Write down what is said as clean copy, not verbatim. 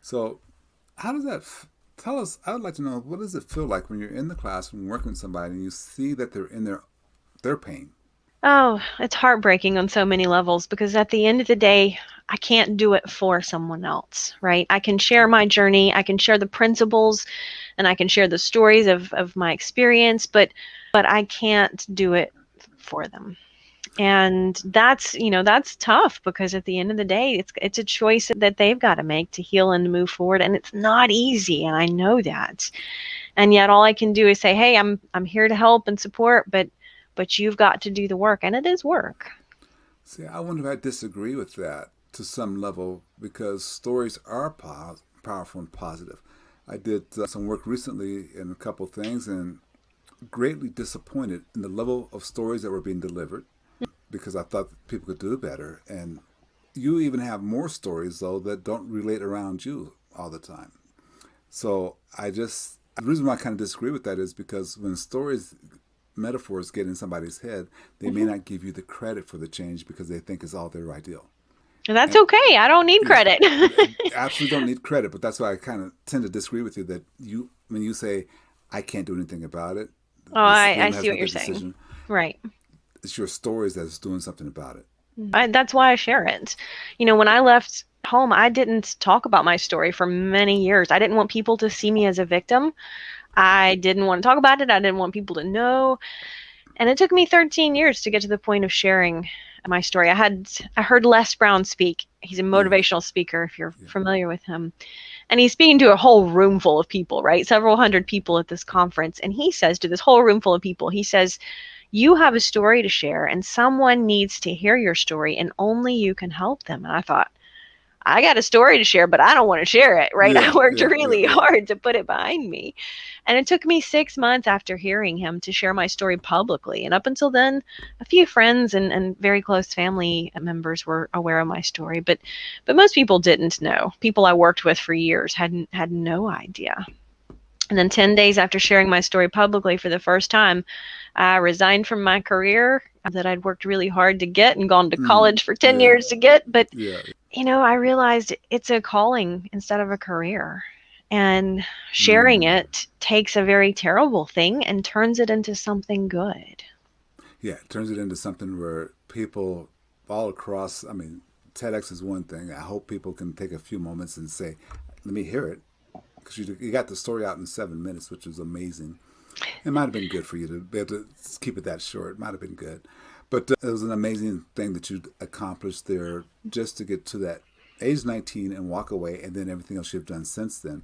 So, how does that tell us? I would like to know, what does it feel like when you're in the classroom working with somebody and you see that they're in their pain? Oh, it's heartbreaking on so many levels because at the end of the day, I can't do it for someone else, right? I can share Yeah. my journey, I can share the principles, and I can share the stories of my experience, but I can't do it for them. And that's tough because at the end of the day, it's a choice that they've got to make to heal and to move forward, and it's not easy, and I know that. And yet all I can do is say, "Hey, I'm here to help and support, but you've got to do the work." And it is work. See, I wonder if I disagree with that to some level because stories are powerful and positive. I did some work recently in a couple things and greatly disappointed in the level of stories that were being delivered because I thought people could do better. And you even have more stories, though, that don't relate around you all the time. So the reason why I kind of disagree with that is because when stories, metaphors get in somebody's head, they may Mhm. not give you the credit for the change because they think it's all their ideal. And that's And okay. I don't need yeah, credit. absolutely don't need credit, but that's why I kind of tend to disagree with you that when you say, I can't do anything about it, Oh, this I them has see what made you're that saying. decision. Right. It's your stories that's doing something about it. That's why I share it. When I left home, I didn't talk about my story for many years. I didn't want people to see me as a victim. I didn't want to talk about it. I didn't want people to know. And it took me 13 years to get to the point of sharing my story. I heard Les Brown speak. He's a Yeah, motivational speaker if you're yeah. familiar with him. And he's speaking to a whole room full of people, right? Several hundred people at this conference. And he says to this whole room full of people, he says, "You have a story to share, and someone needs to hear your story, and only you can help them." And I thought, I got a story to share, but I don't want to share it, right? I Yeah, worked yeah, yeah, really yeah. hard to put it behind me. And it took me 6 months after hearing him to share my story publicly. And up until then, a few friends and very close family members were aware of my story, but most people didn't know. People I worked with for years had no idea. And then 10 days after sharing my story publicly for the first time, I resigned from my career that I'd worked really hard to get and gone to college for 10 Yeah, years to get. But yeah. I realized it's a calling instead of a career. And sharing Mm. it takes a very terrible thing and turns it into something good. Yeah, it turns it into something where people all across, I mean, TEDx is one thing. I hope people can take a few moments and say, let me hear it. Because you got the story out in 7 minutes, which was amazing. It might have been good for you to be able to keep it that short. It might have been good. But it was an amazing thing that you accomplished there just to get to that age 19 and walk away, and then everything else you've done since then.